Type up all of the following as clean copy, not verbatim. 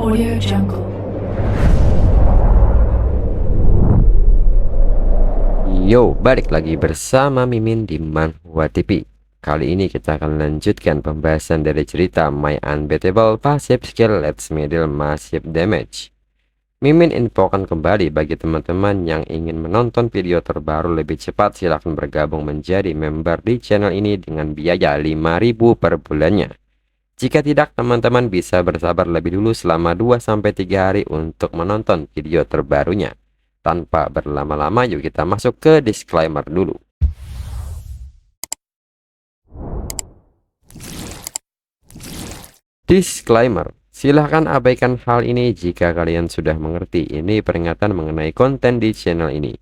Audio Jungle. Yo, balik lagi bersama Mimin di Manhwa TV. Kali ini kita akan lanjutkan pembahasan dari cerita My Unbeatable Passive Skill Let's Middle Massive Damage. Mimin infokan kembali bagi teman-teman yang ingin menonton video terbaru lebih cepat, silahkan bergabung menjadi member di channel ini dengan biaya 5.000 per bulannya. Jika tidak, teman-teman bisa bersabar lebih dulu selama 2-3 hari untuk menonton video terbarunya. Tanpa berlama-lama, yuk kita masuk ke disclaimer dulu. Disclaimer, silahkan abaikan hal ini jika kalian sudah mengerti. Ini peringatan mengenai konten di channel ini.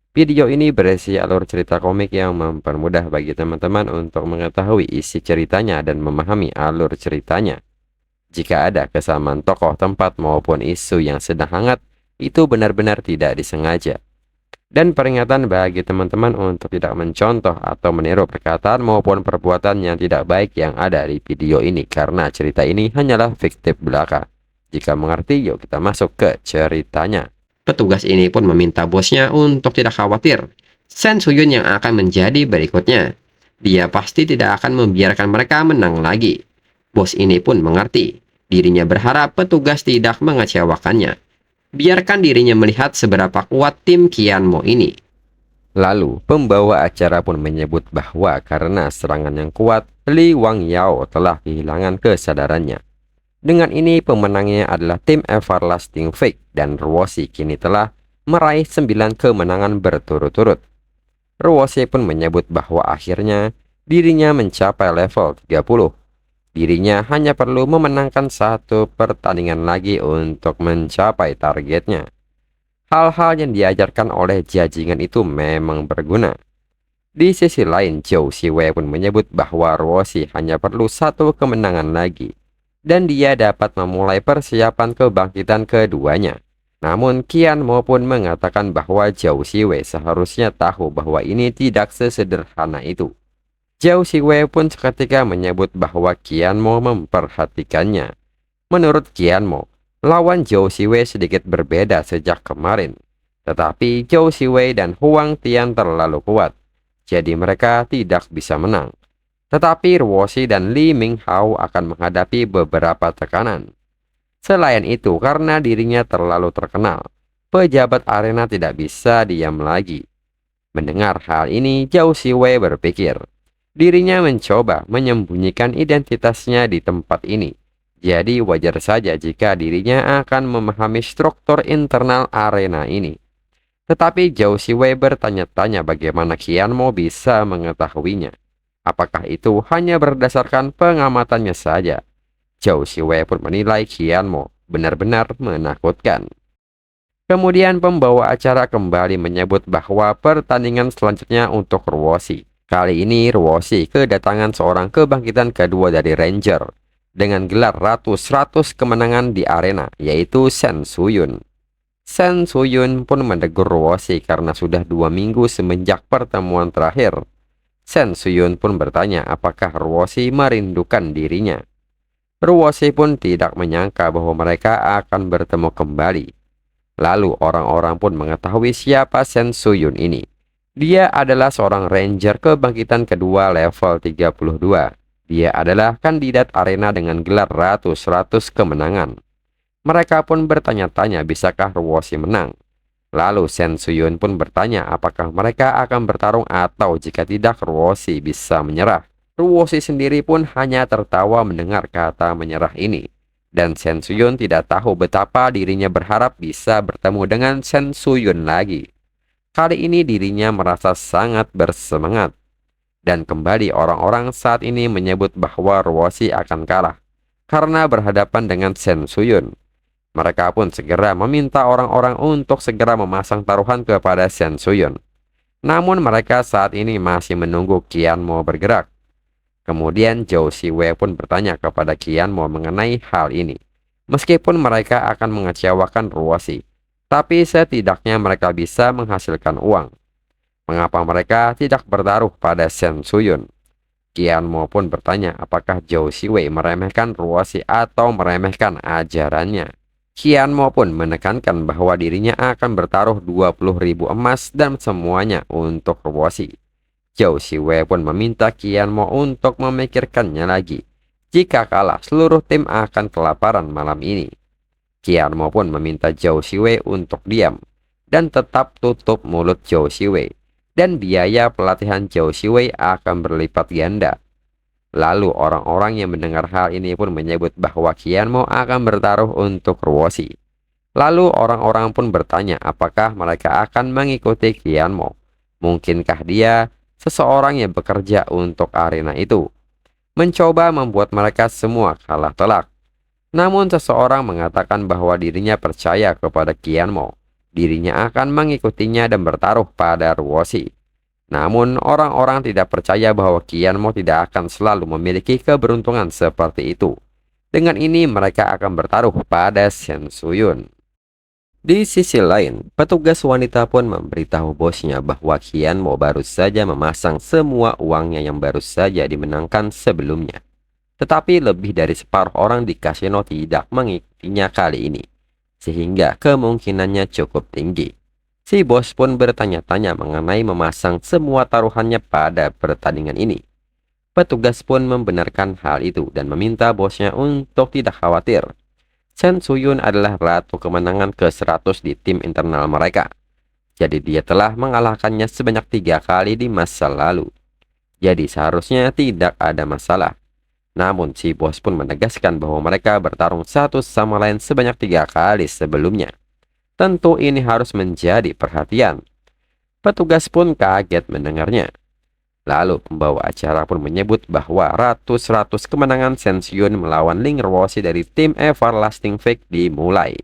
Video ini berisi alur cerita komik yang mempermudah bagi teman-teman untuk mengetahui isi ceritanya dan memahami alur ceritanya. Jika ada kesamaan tokoh, tempat, maupun isu yang sedang hangat, itu benar-benar tidak disengaja. Dan peringatan bagi teman-teman untuk tidak mencontoh atau meniru perkataan maupun perbuatan yang tidak baik yang ada di video ini, karena cerita ini hanyalah fiktif belaka. Jika mengerti, yuk kita masuk ke ceritanya. Petugas ini pun meminta bosnya untuk tidak khawatir. Sen Suyun yang akan menjadi berikutnya. Dia pasti tidak akan membiarkan mereka menang lagi. Bos ini pun mengerti. Dirinya berharap petugas tidak mengecewakannya. Biarkan dirinya melihat seberapa kuat tim Qianmo ini. Lalu, pembawa acara pun menyebut bahwa karena serangan yang kuat, Li Wang Yao telah kehilangan kesadarannya. Dengan ini, pemenangnya adalah tim Everlasting Fake, dan Ruoshi kini telah meraih 9 kemenangan berturut-turut. Ruoshi pun menyebut bahwa akhirnya dirinya mencapai level 30. Dirinya hanya perlu memenangkan 1 pertandingan lagi untuk mencapai targetnya. Hal-hal yang diajarkan oleh Jajingan itu memang berguna. Di sisi lain, Zhou Siwei pun menyebut bahwa Ruoshi hanya perlu 1 kemenangan lagi, dan dia dapat memulai persiapan kebangkitan keduanya. Namun, Qianmo pun mengatakan bahwa Zhou Siwei seharusnya tahu bahwa ini tidak sesederhana itu. Zhou Siwei pun seketika menyebut bahwa Qianmo memperhatikannya. Menurut Qianmo, lawan Zhou Siwei sedikit berbeda sejak kemarin. Tetapi Zhou Siwei dan Huang Tian terlalu kuat, jadi mereka tidak bisa menang. Tetapi Ruoshi dan Li Minghao akan menghadapi beberapa tekanan. Selain itu, karena dirinya terlalu terkenal, pejabat arena tidak bisa diam lagi. Mendengar hal ini, Zhou Siwei berpikir, dirinya mencoba menyembunyikan identitasnya di tempat ini. Jadi wajar saja jika dirinya akan memahami struktur internal arena ini. Tetapi Zhou Siwei bertanya-tanya bagaimana Qianmo bisa mengetahuinya. Apakah itu hanya berdasarkan pengamatannya saja? Zhou Siwei pun menilai Qianmo benar-benar menakutkan. Kemudian pembawa acara kembali menyebut bahwa pertandingan selanjutnya untuk Ruoshi. Kali ini Ruoshi kedatangan seorang kebangkitan kedua dari Ranger dengan gelar Ratu 100 kemenangan di arena, yaitu Sen Suyun. Sen Suyun pun menegur Ruoshi karena sudah 2 minggu semenjak pertemuan terakhir. Sen Suyun pun bertanya apakah Ruoshi merindukan dirinya. Ruoshi pun tidak menyangka bahwa mereka akan bertemu kembali. Lalu orang-orang pun mengetahui siapa Sen Suyun ini. Dia adalah seorang ranger kebangkitan kedua level 32. Dia adalah kandidat arena dengan gelar Ratu 100 kemenangan. Mereka pun bertanya-tanya bisakah Ruoshi menang. Lalu Sen Suyun pun bertanya apakah mereka akan bertarung atau jika tidak Ruoshi bisa menyerah. Ruoshi sendiri pun hanya tertawa mendengar kata menyerah ini. Dan Sen Suyun tidak tahu betapa dirinya berharap bisa bertemu dengan Sen Suyun lagi. Kali ini dirinya merasa sangat bersemangat. Dan kembali orang-orang saat ini menyebut bahwa Ruoshi akan kalah karena berhadapan dengan Sen Suyun. Mereka pun segera meminta orang-orang untuk segera memasang taruhan kepada Sen Suyun. Namun mereka saat ini masih menunggu Qianmo bergerak. Kemudian Zhou Siwei pun bertanya kepada Qianmo mengenai hal ini. Meskipun mereka akan mengecewakan Ruoshi, tapi setidaknya mereka bisa menghasilkan uang. Mengapa mereka tidak bertaruh pada Sen Suyun? Qianmo pun bertanya apakah Zhou Siwei meremehkan Ruoshi atau meremehkan ajarannya. Qianmo pun menekankan bahwa dirinya akan bertaruh 20.000 emas dan semuanya untuk Ruoshi. Zhao Siwei pun meminta Qianmo untuk memikirkannya lagi. Jika kalah, seluruh tim akan kelaparan malam ini. Qianmo pun meminta Zhao Siwei untuk diam dan tetap tutup mulut Zhao Siwei, dan biaya pelatihan Zhao Siwei akan berlipat ganda. Lalu orang-orang yang mendengar hal ini pun menyebut bahwa Qianmo akan bertaruh untuk Ruoshi. Lalu orang-orang pun bertanya apakah mereka akan mengikuti Qianmo. Mungkinkah dia seseorang yang bekerja untuk arena itu, mencoba membuat mereka semua kalah telak. Namun seseorang mengatakan bahwa dirinya percaya kepada Qianmo. Dirinya akan mengikutinya dan bertaruh pada Ruoshi. Namun orang-orang tidak percaya bahwa Qianmo tidak akan selalu memiliki keberuntungan seperti itu. Dengan ini mereka akan bertaruh pada Shen Suyun. Di sisi lain, petugas wanita pun memberitahu bosnya bahwa Qianmo baru saja memasang semua uangnya yang baru saja dimenangkan sebelumnya. Tetapi lebih dari separuh orang di kasino tidak mengikutinya kali ini, sehingga kemungkinannya cukup tinggi. Si bos pun bertanya-tanya mengenai memasang semua taruhannya pada pertandingan ini. Petugas pun membenarkan hal itu dan meminta bosnya untuk tidak khawatir. Shen Suyun adalah ratu kemenangan ke-100 di tim internal mereka. Jadi dia telah mengalahkannya sebanyak 3 kali di masa lalu. Jadi seharusnya tidak ada masalah. Namun si bos pun menegaskan bahwa mereka bertarung satu sama lain sebanyak 3 kali sebelumnya. Tentu ini harus menjadi perhatian. Petugas pun kaget mendengarnya. Lalu pembawa acara pun menyebut bahwa ratus-ratus kemenangan Shen Suyun melawan Ling Ruoshi dari tim Everlasting Fake dimulai.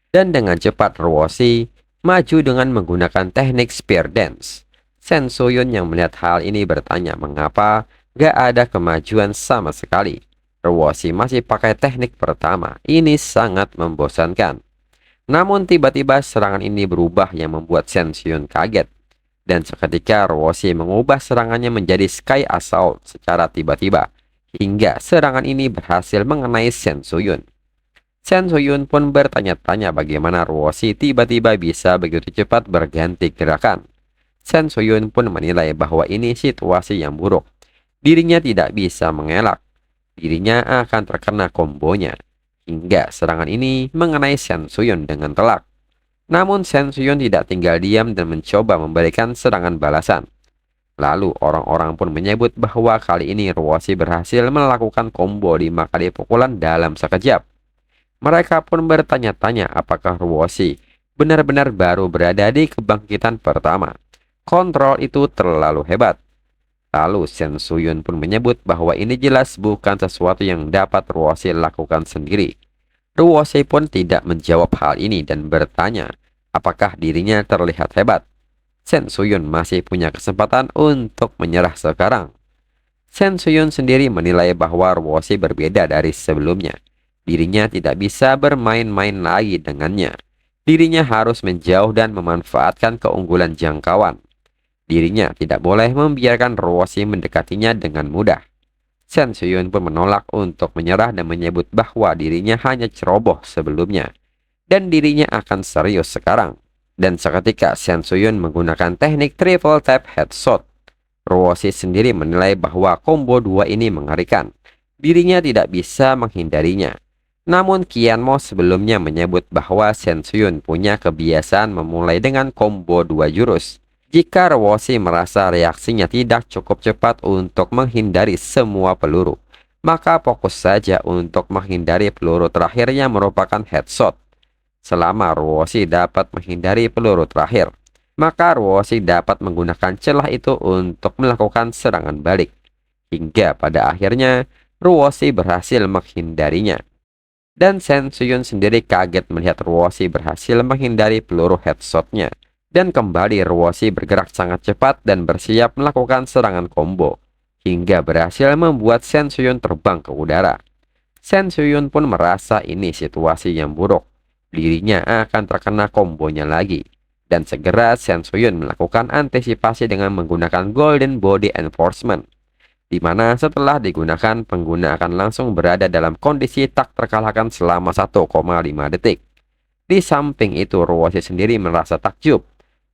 Dan dengan cepat Ruoshi maju dengan menggunakan teknik Spear Dance. Shen Suyun yang melihat hal ini bertanya mengapa gak ada kemajuan sama sekali. Ruoshi masih pakai teknik pertama. Ini sangat membosankan. Namun tiba-tiba serangan ini berubah yang membuat Shen Suyun kaget. Dan seketika Ruoshi mengubah serangannya menjadi Sky Assault secara tiba-tiba. Hingga serangan ini berhasil mengenai Shen Suyun. Shen Suyun pun bertanya-tanya bagaimana Ruoshi tiba-tiba bisa begitu cepat berganti gerakan. Shen Suyun pun menilai bahwa ini situasi yang buruk. Dirinya tidak bisa mengelak. Dirinya akan terkena kombonya. Hingga serangan ini mengenai Shen Suyun dengan telak. Namun Shen Suyun tidak tinggal diam dan mencoba memberikan serangan balasan. Lalu orang-orang pun menyebut bahwa kali ini Ruoshi berhasil melakukan combo 5 kali pukulan dalam sekejap. Mereka pun bertanya-tanya apakah Ruoshi benar-benar baru berada di kebangkitan pertama. Kontrol itu terlalu hebat. Lalu Shen Suyun pun menyebut bahwa ini jelas bukan sesuatu yang dapat Ruoshi lakukan sendiri. Ruoshi pun tidak menjawab hal ini dan bertanya apakah dirinya terlihat hebat. Shen Suyun masih punya kesempatan untuk menyerah sekarang. Shen Suyun sendiri menilai bahwa Ruoshi berbeda dari sebelumnya. Dirinya tidak bisa bermain-main lagi dengannya. Dirinya harus menjauh dan memanfaatkan keunggulan jangkauan. Dirinya tidak boleh membiarkan Ruoshi mendekatinya dengan mudah. Shen Suyun pun menolak untuk menyerah dan menyebut bahwa dirinya hanya ceroboh sebelumnya. Dan dirinya akan serius sekarang. Dan seketika Shen Suyun menggunakan teknik triple tap headshot. Ruoshi sendiri menilai bahwa combo 2 ini mengerikan. Dirinya tidak bisa menghindarinya. Namun Qianmo sebelumnya menyebut bahwa Shen Suyun punya kebiasaan memulai dengan combo 2 jurus. Jika Ruoshi merasa reaksinya tidak cukup cepat untuk menghindari semua peluru, maka fokus saja untuk menghindari peluru terakhir yang merupakan headshot. Selama Ruoshi dapat menghindari peluru terakhir, maka Ruoshi dapat menggunakan celah itu untuk melakukan serangan balik. Hingga pada akhirnya Ruoshi berhasil menghindarinya. Dan Shen Suyun sendiri kaget melihat Ruoshi berhasil menghindari peluru headshotnya. Dan kembali Ruoshi bergerak sangat cepat dan bersiap melakukan serangan combo. Hingga berhasil membuat Shen Suyun terbang ke udara. Shen Suyun pun merasa ini situasi yang buruk. Dirinya akan terkena kombonya lagi. Dan segera Shen Suyun melakukan antisipasi dengan menggunakan Golden Body Enforcement. Di mana setelah digunakan, pengguna akan langsung berada dalam kondisi tak terkalahkan selama 1,5 detik. Di samping itu, Ruoshi sendiri merasa takjub.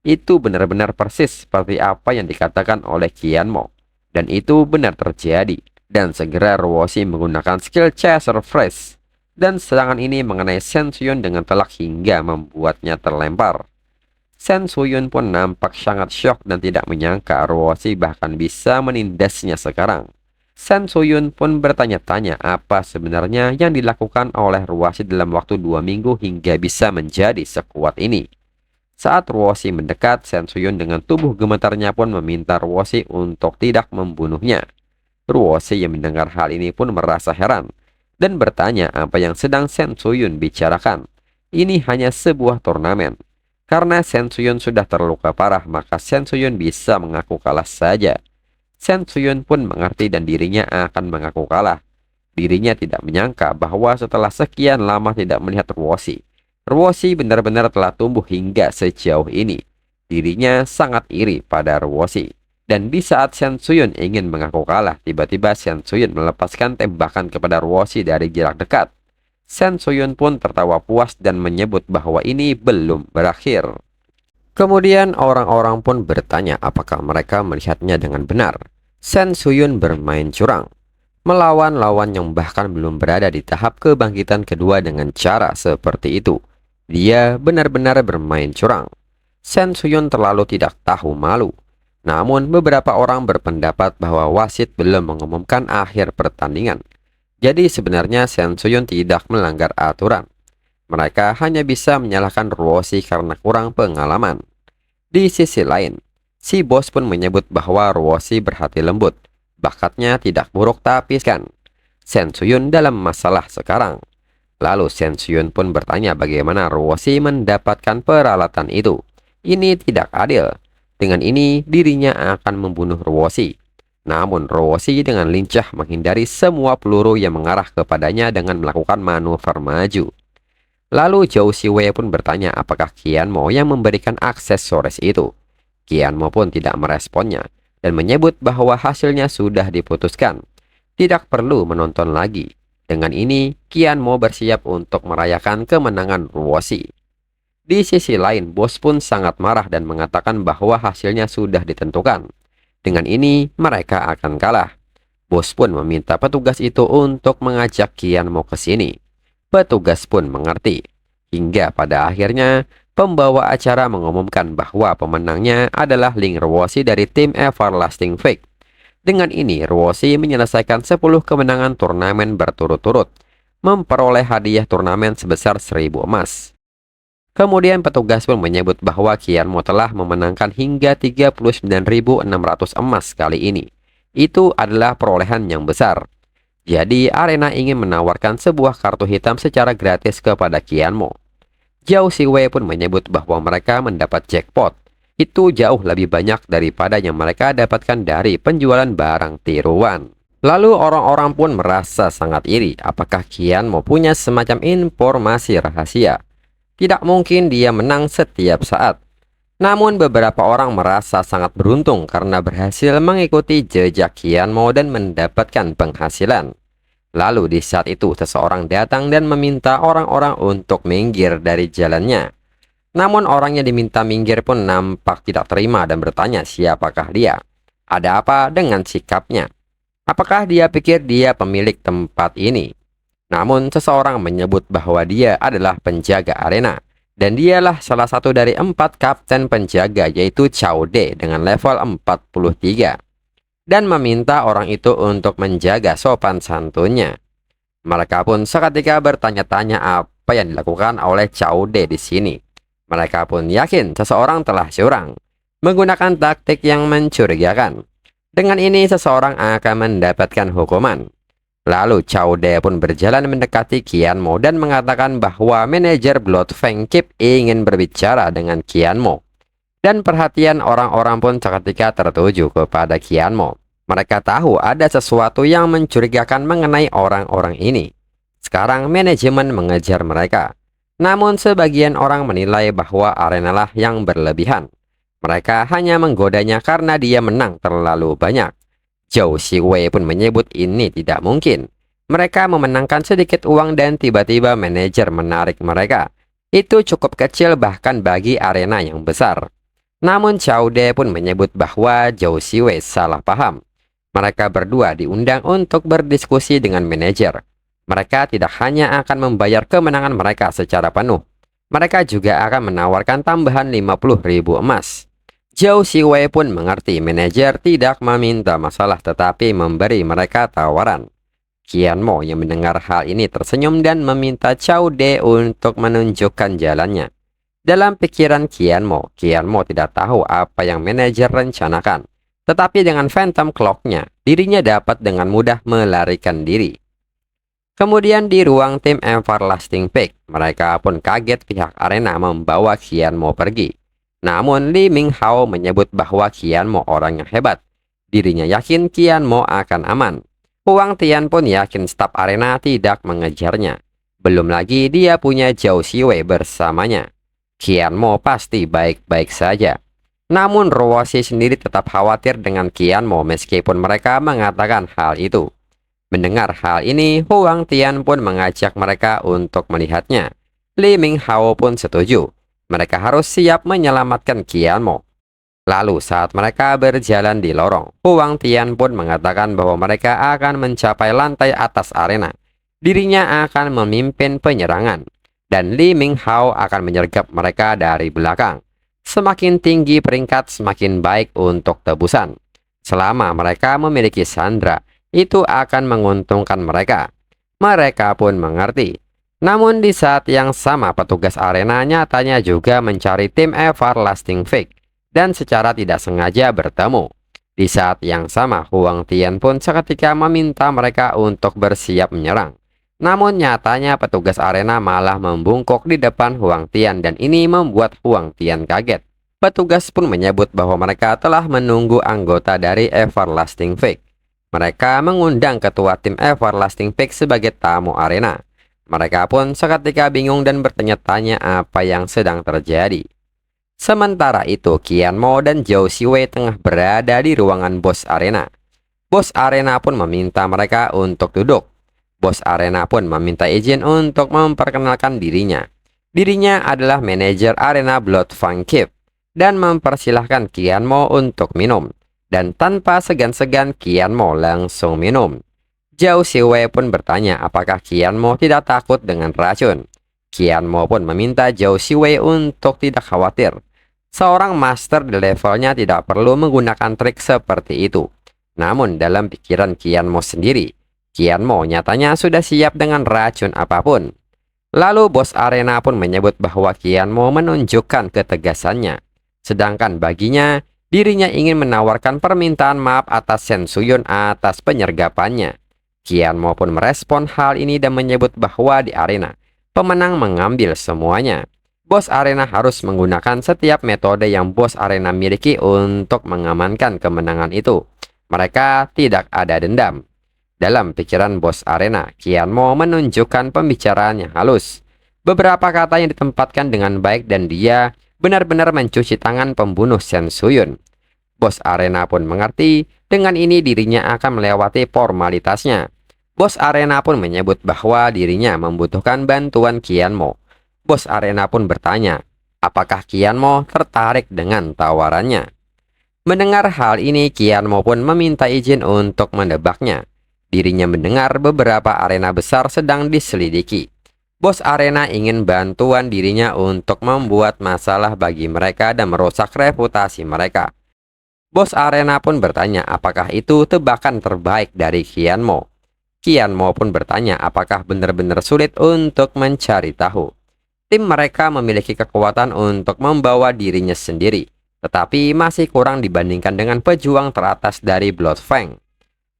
Itu benar-benar persis seperti apa yang dikatakan oleh Qianmo. Dan itu benar terjadi. Dan segera Ruoshi menggunakan skill Chaser Fresh. Dan serangan ini mengenai Shen Suyun dengan telak hingga membuatnya terlempar. Shen Suyun pun nampak sangat syok dan tidak menyangka Ruoshi bahkan bisa menindasnya sekarang. Shen Suyun pun bertanya-tanya apa sebenarnya yang dilakukan oleh Ruoshi dalam waktu 2 minggu hingga bisa menjadi sekuat ini. Saat Ruoshi mendekat, Shen Suyun dengan tubuh gemetarnya pun meminta Ruoshi untuk tidak membunuhnya. Ruoshi yang mendengar hal ini pun merasa heran dan bertanya apa yang sedang Shen Suyun bicarakan. Ini hanya sebuah turnamen. Karena Shen Suyun sudah terluka parah, maka Shen Suyun bisa mengaku kalah saja. Shen Suyun pun mengerti dan dirinya akan mengaku kalah. Dirinya tidak menyangka bahwa setelah sekian lama tidak melihat Ruoshi, Ruoshi benar-benar telah tumbuh hingga sejauh ini. Dirinya sangat iri pada Ruoshi. Dan di saat Shen Suyun ingin mengaku kalah, tiba-tiba Shen Suyun melepaskan tembakan kepada Ruoshi dari jarak dekat. Shen Suyun pun tertawa puas dan menyebut bahwa ini belum berakhir. Kemudian orang-orang pun bertanya apakah mereka melihatnya dengan benar. Shen Suyun bermain curang, melawan lawan yang bahkan belum berada di tahap kebangkitan kedua dengan cara seperti itu. Dia benar-benar bermain curang. Shen Suyun terlalu tidak tahu malu. Namun beberapa orang berpendapat bahwa wasit belum mengumumkan akhir pertandingan. Jadi sebenarnya Shen Suyun tidak melanggar aturan. Mereka hanya bisa menyalahkan Ruoshi karena kurang pengalaman. Di sisi lain, si bos pun menyebut bahwa Ruoshi berhati lembut. Bakatnya tidak buruk tapi kan Shen Suyun dalam masalah sekarang. Lalu Shen Suyun pun bertanya bagaimana Ruoshi mendapatkan peralatan itu. Ini tidak adil. Dengan ini dirinya akan membunuh Ruoshi. Namun Ruoshi dengan lincah menghindari semua peluru yang mengarah kepadanya dengan melakukan manuver maju. Lalu Zhou Siwei pun bertanya apakah Qianmo yang memberikan aksesoris itu. Qianmo pun tidak meresponnya dan menyebut bahwa hasilnya sudah diputuskan. Tidak perlu menonton lagi. Dengan ini Qianmo bersiap untuk merayakan kemenangan Ruoshi. Di sisi lain, bos pun sangat marah dan mengatakan bahwa hasilnya sudah ditentukan. Dengan ini, mereka akan kalah. Bos pun meminta petugas itu untuk mengajak Qianmo ke sini. Petugas pun mengerti. Hingga pada akhirnya, pembawa acara mengumumkan bahwa pemenangnya adalah Ling Ruoshi dari tim Everlasting Fake. Dengan ini, Ruoshi menyelesaikan 10 kemenangan turnamen berturut-turut, memperoleh hadiah turnamen sebesar 1000 emas. Kemudian petugas pun menyebut bahwa Qianmo telah memenangkan hingga 39.600 emas kali ini. Itu adalah perolehan yang besar. Jadi arena ingin menawarkan sebuah kartu hitam secara gratis kepada Qianmo. Zhou Siwei pun menyebut bahwa mereka mendapat jackpot. Itu jauh lebih banyak daripada yang mereka dapatkan dari penjualan barang tiruan. Lalu orang-orang pun merasa sangat iri apakah Qianmo punya semacam informasi rahasia. Tidak mungkin dia menang setiap saat. Namun beberapa orang merasa sangat beruntung karena berhasil mengikuti jejak Qianmo dan mendapatkan penghasilan. Lalu di saat itu seseorang datang dan meminta orang-orang untuk minggir dari jalannya. Namun orang yang diminta minggir pun nampak tidak terima dan bertanya siapakah dia. Ada apa dengan sikapnya? Apakah dia pikir dia pemilik tempat ini? Namun seseorang menyebut bahwa dia adalah penjaga arena. Dan dialah salah satu dari 4 kapten penjaga yaitu Cao De dengan level 43. Dan meminta orang itu untuk menjaga sopan santunnya. Mereka pun seketika bertanya-tanya apa yang dilakukan oleh Cao De di sini. Mereka pun yakin seseorang telah curang, menggunakan taktik yang mencurigakan. Dengan ini seseorang akan mendapatkan hukuman. Lalu Cao De pun berjalan mendekati Qianmo dan mengatakan bahwa manajer Blood Fang Keep ingin berbicara dengan Qianmo. Dan perhatian orang-orang pun seketika tertuju kepada Qianmo. Mereka tahu ada sesuatu yang mencurigakan mengenai orang-orang ini. Sekarang manajemen mengejar mereka. Namun sebagian orang menilai bahwa arenalah yang berlebihan. Mereka hanya menggodanya karena dia menang terlalu banyak. Zhou Siwei pun menyebut ini tidak mungkin. Mereka memenangkan sedikit uang dan tiba-tiba manajer menarik mereka. itu cukup kecil bahkan bagi arena yang besar. Namun Chaude pun menyebut bahwa Zhou Siwei salah paham. Mereka berdua diundang untuk berdiskusi dengan manajer. Mereka tidak hanya akan membayar kemenangan mereka secara penuh, mereka juga akan menawarkan tambahan 50.000 emas. Zhou Siwei pun mengerti manajer tidak meminta masalah tetapi memberi mereka tawaran. Qian Mo yang mendengar hal ini tersenyum dan meminta Cao De untuk menunjukkan jalannya. Dalam pikiran Qian Mo tidak tahu apa yang manajer rencanakan. Tetapi dengan Phantom Clock-nya, dirinya dapat dengan mudah melarikan diri. Kemudian di ruang tim Everlasting Peak, mereka pun kaget pihak arena membawa Qian Mo pergi. Namun Li Minghao menyebut bahwa Qian Mo orang yang hebat. Dirinya yakin Qian Mo akan aman. Huang Tian pun yakin staf arena tidak mengejarnya. Belum lagi dia punya Zhou Siwei bersamanya. Qian Mo pasti baik-baik saja. Namun Ruoxi sendiri tetap khawatir dengan Qian Mo meskipun mereka mengatakan hal itu. Mendengar hal ini, Huang Tian pun mengajak mereka untuk melihatnya. Li Minghao pun setuju. Mereka harus siap menyelamatkan Qian Mo. Lalu saat mereka berjalan di lorong, Huang Tian pun mengatakan bahwa mereka akan mencapai lantai atas arena. Dirinya akan memimpin penyerangan. Dan Li Minghao akan menyergap mereka dari belakang. Semakin tinggi peringkat, semakin baik untuk tebusan. Selama mereka memiliki Sandra, itu akan menguntungkan mereka. Mereka pun mengerti. Namun di saat yang sama, petugas arena nyatanya juga mencari tim Everlasting Fake dan secara tidak sengaja bertemu. Di saat yang sama, Huang Tian pun seketika meminta mereka untuk bersiap menyerang. Namun nyatanya petugas arena malah membungkuk di depan Huang Tian dan ini membuat Huang Tian kaget. Petugas pun menyebut bahwa mereka telah menunggu anggota dari Everlasting Fake. Mereka mengundang ketua tim Everlasting Fake sebagai tamu arena. Mereka pun seketika bingung dan bertanya-tanya apa yang sedang terjadi. Sementara itu, Qian Mo dan Zhou Siwei tengah berada di ruangan bos arena. Bos arena pun meminta mereka untuk duduk. Bos arena pun meminta izin untuk memperkenalkan dirinya. Dirinya adalah manajer arena Blood Fang Keep dan mempersilahkan Qian Mo untuk minum. Dan tanpa segan-segan Qian Mo langsung minum. Zhou Siwei pun bertanya apakah Qian Mo tidak takut dengan racun. Qian Mo pun meminta Zhou Siwei untuk tidak khawatir. Seorang master di levelnya tidak perlu menggunakan trik seperti itu. Namun dalam pikiran Qian Mo sendiri, Qian Mo nyatanya sudah siap dengan racun apapun. Lalu bos arena pun menyebut bahwa Qian Mo menunjukkan ketegasannya. Sedangkan baginya, dirinya ingin menawarkan permintaan maaf atas Shen Suyun atas penyergapannya. Qian Mo pun merespon hal ini dan menyebut bahwa di arena, pemenang mengambil semuanya. Bos arena harus menggunakan setiap metode yang bos arena miliki untuk mengamankan kemenangan itu. Mereka tidak ada dendam. Dalam pikiran bos arena, Qian Mo menunjukkan pembicaraan yang halus. Beberapa kata yang ditempatkan dengan baik dan dia benar-benar mencuci tangan pembunuh Shen Suyun. Bos arena pun mengerti, dengan ini dirinya akan melewati formalitasnya. Bos arena pun menyebut bahwa dirinya membutuhkan bantuan Qian Mo. Bos arena pun bertanya, apakah Qian Mo tertarik dengan tawarannya? Mendengar hal ini, Qian Mo pun meminta izin untuk menebaknya. Dirinya mendengar beberapa arena besar sedang diselidiki. Bos arena ingin bantuan dirinya untuk membuat masalah bagi mereka dan merusak reputasi mereka. Bos arena pun bertanya apakah itu tebakan terbaik dari Qian Mo. Qian Mo pun bertanya apakah benar-benar sulit untuk mencari tahu. Tim mereka memiliki kekuatan untuk membawa dirinya sendiri, tetapi masih kurang dibandingkan dengan pejuang teratas dari Blood Fang.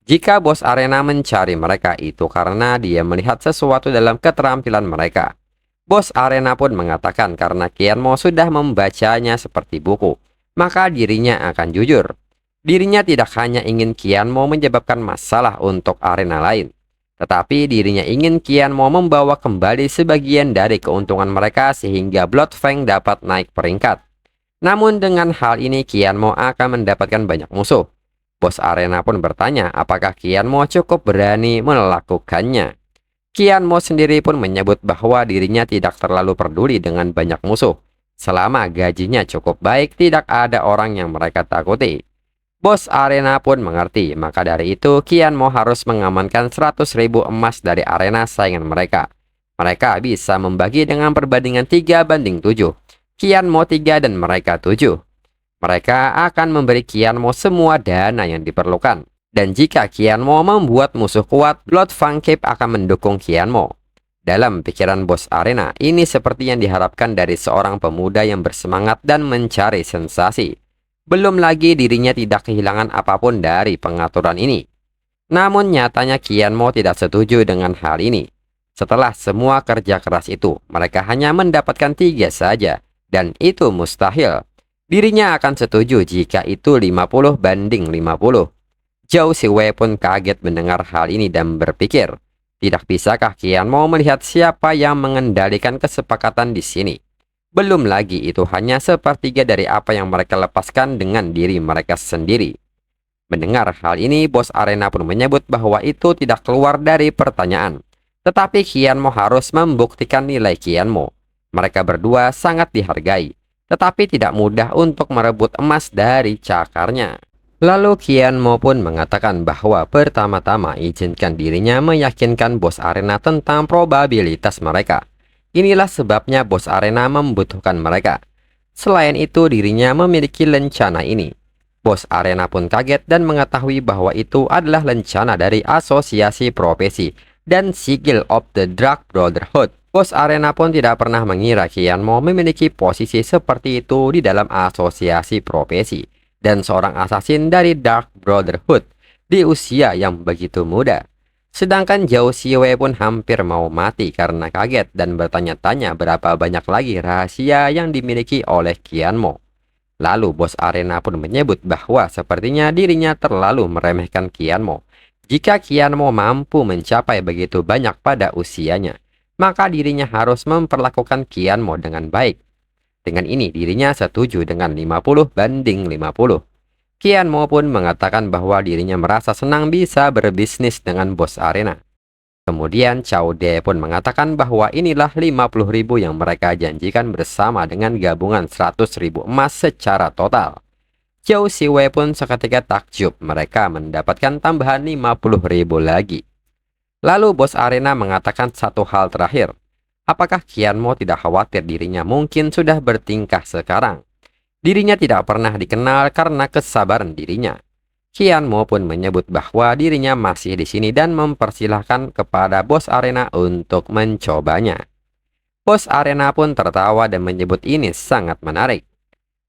Jika bos arena mencari mereka itu karena dia melihat sesuatu dalam keterampilan mereka. Bos arena pun mengatakan karena Qian Mo sudah membacanya seperti buku, maka dirinya akan jujur. Dirinya tidak hanya ingin Qian Mo menyebabkan masalah untuk arena lain, tetapi dirinya ingin Qian Mo membawa kembali sebagian dari keuntungan mereka sehingga Blood Fang dapat naik peringkat. Namun dengan hal ini Qian Mo akan mendapatkan banyak musuh. Bos arena pun bertanya apakah Qian Mo cukup berani melakukannya. Qianmo sendiri pun menyebut bahwa dirinya tidak terlalu peduli dengan banyak musuh. Selama gajinya cukup baik, tidak ada orang yang mereka takuti. Bos arena pun mengerti, maka dari itu Qianmo harus mengamankan 100.000 emas dari arena saingan mereka. Mereka bisa membagi dengan perbandingan 3:7. Qianmo 3 dan mereka 7. Mereka akan memberi Qianmo semua dana yang diperlukan. Dan jika Qianmo membuat musuh kuat, Blood Fang Cape akan mendukung Qianmo. Dalam pikiran bos arena, ini seperti yang diharapkan dari seorang pemuda yang bersemangat dan mencari sensasi. Belum lagi dirinya tidak kehilangan apapun dari pengaturan ini. Namun nyatanya Qianmo tidak setuju dengan hal ini. Setelah semua kerja keras itu, mereka hanya mendapatkan 3 saja, dan itu mustahil. Dirinya akan setuju jika itu 50:50. Zhao Siwei pun kaget mendengar hal ini dan berpikir, tidak bisakah Qianmo melihat siapa yang mengendalikan kesepakatan di sini? Belum lagi itu hanya sepertiga dari apa yang mereka lepaskan dengan diri mereka sendiri. Mendengar hal ini, bos arena pun menyebut bahwa itu tidak keluar dari pertanyaan. Tetapi Qianmo harus membuktikan nilai Qianmo. Mereka berdua sangat dihargai, tetapi tidak mudah untuk merebut emas dari cakarnya. Lalu Qianmo pun mengatakan bahwa pertama-tama izinkan dirinya meyakinkan bos arena tentang probabilitas mereka. Inilah sebabnya bos arena membutuhkan mereka. Selain itu dirinya memiliki lencana ini. Bos arena pun kaget dan mengetahui bahwa itu adalah lencana dari asosiasi profesi dan Sigil of the Dark Brotherhood. Bos arena pun tidak pernah mengira Qianmo memiliki posisi seperti itu di dalam asosiasi profesi dan seorang asasin dari Dark Brotherhood di usia yang begitu muda. Sedangkan Zhao Siwei pun hampir mau mati karena kaget dan bertanya-tanya berapa banyak lagi rahasia yang dimiliki oleh Qianmo. Lalu bos arena pun menyebut bahwa sepertinya dirinya terlalu meremehkan Qianmo. Jika Qianmo mampu mencapai begitu banyak pada usianya, maka dirinya harus memperlakukan Qianmo dengan baik. Dengan ini dirinya setuju dengan 50:50. Qianmo pun mengatakan bahwa dirinya merasa senang bisa berbisnis dengan bos arena. Kemudian Cao De pun mengatakan bahwa inilah 50.000 yang mereka janjikan bersama dengan gabungan 100.000 emas secara total. Zhao Siwei pun seketika takjub mereka mendapatkan tambahan 50.000 lagi. Lalu bos arena mengatakan satu hal terakhir. Apakah Qianmo tidak khawatir dirinya mungkin sudah bertingkah sekarang? Dirinya tidak pernah dikenal karena kesabaran dirinya. Qianmo pun menyebut bahwa dirinya masih di sini dan mempersilahkan kepada bos arena untuk mencobanya. Bos arena pun tertawa dan menyebut ini sangat menarik.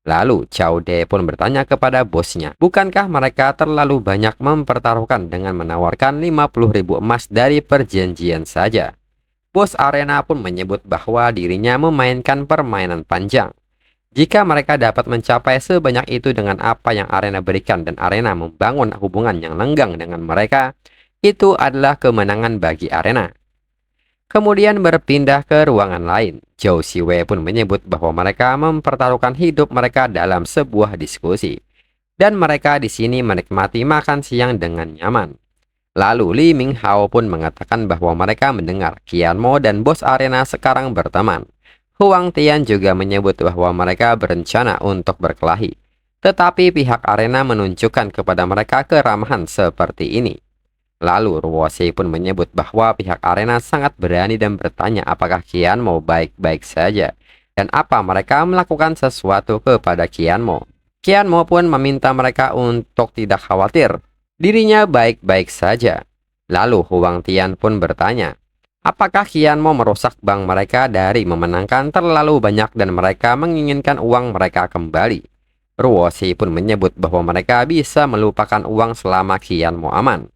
Lalu Cao De pun bertanya kepada bosnya, bukankah mereka terlalu banyak mempertaruhkan dengan menawarkan 50.000 emas dari perjanjian saja? Bos arena pun menyebut bahwa dirinya memainkan permainan panjang. Jika mereka dapat mencapai sebanyak itu dengan apa yang arena berikan dan arena membangun hubungan yang lenggang dengan mereka, itu adalah kemenangan bagi arena. Kemudian berpindah ke ruangan lain. Zhao Siwei pun menyebut bahwa mereka mempertaruhkan hidup mereka dalam sebuah diskusi. Dan mereka di sini menikmati makan siang dengan nyaman. Lalu Li Minghao pun mengatakan bahwa mereka mendengar Qianmo dan bos arena sekarang berteman. Huang Tian juga menyebut bahwa mereka berencana untuk berkelahi. Tetapi pihak arena menunjukkan kepada mereka keramahan seperti ini. Lalu Ruoshi pun menyebut bahwa pihak arena sangat berani dan bertanya apakah Qianmo baik-baik saja. Dan apa mereka melakukan sesuatu kepada Qianmo. Qianmo pun meminta mereka untuk tidak khawatir. Dirinya baik-baik saja. Lalu Huang Tian pun bertanya, apakah Qianmo merusak bank mereka dari memenangkan terlalu banyak dan mereka menginginkan uang mereka kembali? Ruoshi pun menyebut bahwa mereka bisa melupakan uang selama Qianmo aman.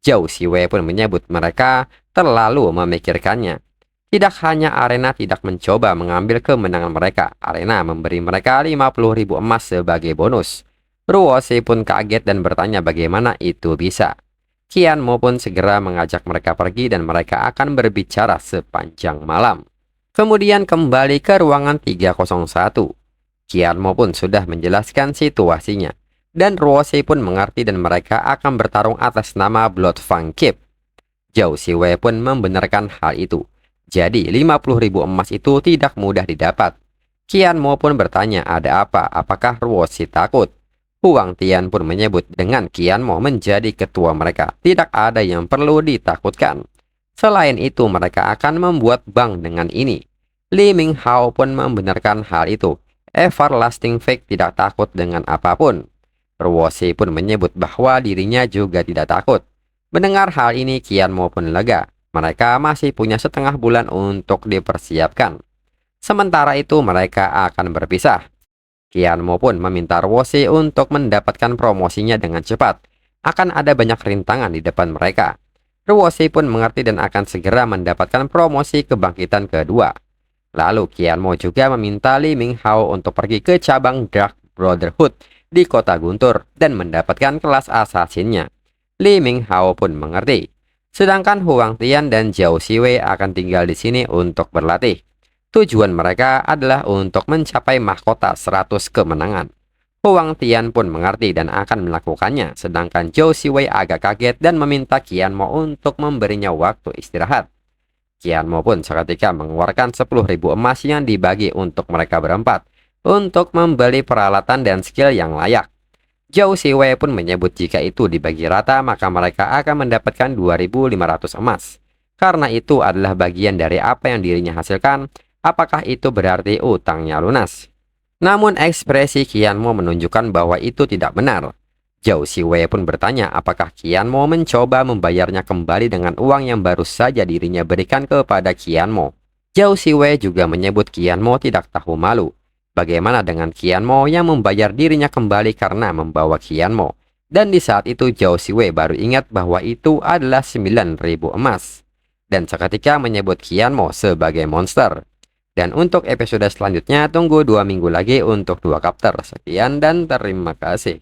Zhao Siwei pun menyebut mereka terlalu memikirkannya. Tidak hanya arena tidak mencoba mengambil kemenangan mereka, arena memberi mereka 50.000 emas sebagai bonus. Ruoshi pun kaget dan bertanya bagaimana itu bisa. Qianmo pun segera mengajak mereka pergi dan mereka akan berbicara sepanjang malam. Kemudian kembali ke ruangan 301. Qianmo pun sudah menjelaskan situasinya. Dan Ruoshi pun mengerti dan mereka akan bertarung atas nama Blood Fang Cape. Zhao Siwei pun membenarkan hal itu. Jadi 50.000 emas itu tidak mudah didapat. Qian Mo pun bertanya ada apa, apakah Ruosi takut? Huang Tian pun menyebut dengan Qian Mo menjadi ketua mereka, tidak ada yang perlu ditakutkan. Selain itu mereka akan membuat bank dengan ini. Li Minghao pun membenarkan hal itu. Everlasting Fake tidak takut dengan apapun. Ruosi pun menyebut bahwa dirinya juga tidak takut. Mendengar hal ini Qian Mo pun lega. Mereka masih punya setengah bulan untuk dipersiapkan. Sementara itu mereka akan berpisah. Qian Mo pun meminta Ruosi untuk mendapatkan promosinya dengan cepat. Akan ada banyak rintangan di depan mereka. Ruosi pun mengerti dan akan segera mendapatkan promosi kebangkitan kedua. Lalu Qian Mo juga meminta Li Minghao untuk pergi ke cabang Dark Brotherhood di kota Guntur dan mendapatkan kelas asasinnya. Li Minghao pun mengerti. Sedangkan Huang Tian dan Zhao Siwei akan tinggal di sini untuk berlatih. Tujuan mereka adalah untuk mencapai mahkota 100 kemenangan. Huang Tian pun mengerti dan akan melakukannya, sedangkan Zhao Siwei agak kaget dan meminta Qian Mo untuk memberinya waktu istirahat. Qian Mo pun seketika mengeluarkan 10.000 emas yang dibagi untuk mereka berempat, untuk membeli peralatan dan skill yang layak. Zhao Siwei pun menyebut jika itu dibagi rata maka mereka akan mendapatkan 2.500 emas. Karena itu adalah bagian dari apa yang dirinya hasilkan, apakah itu berarti utangnya lunas? Namun ekspresi Qian Mo menunjukkan bahwa itu tidak benar. Zhao Siwei pun bertanya apakah Qian Mo mencoba membayarnya kembali dengan uang yang baru saja dirinya berikan kepada Qian Mo. Zhao Siwei juga menyebut Qian Mo tidak tahu malu. Bagaimana dengan Qian Mo yang membayar dirinya kembali karena membawa Qian Mo? Dan di saat itu Zhao Siwei baru ingat bahwa itu adalah 9.000 emas. Dan seketika menyebut Qian Mo sebagai monster. Dan untuk episode selanjutnya tunggu 2 minggu lagi untuk 2 chapter. Sekian dan terima kasih.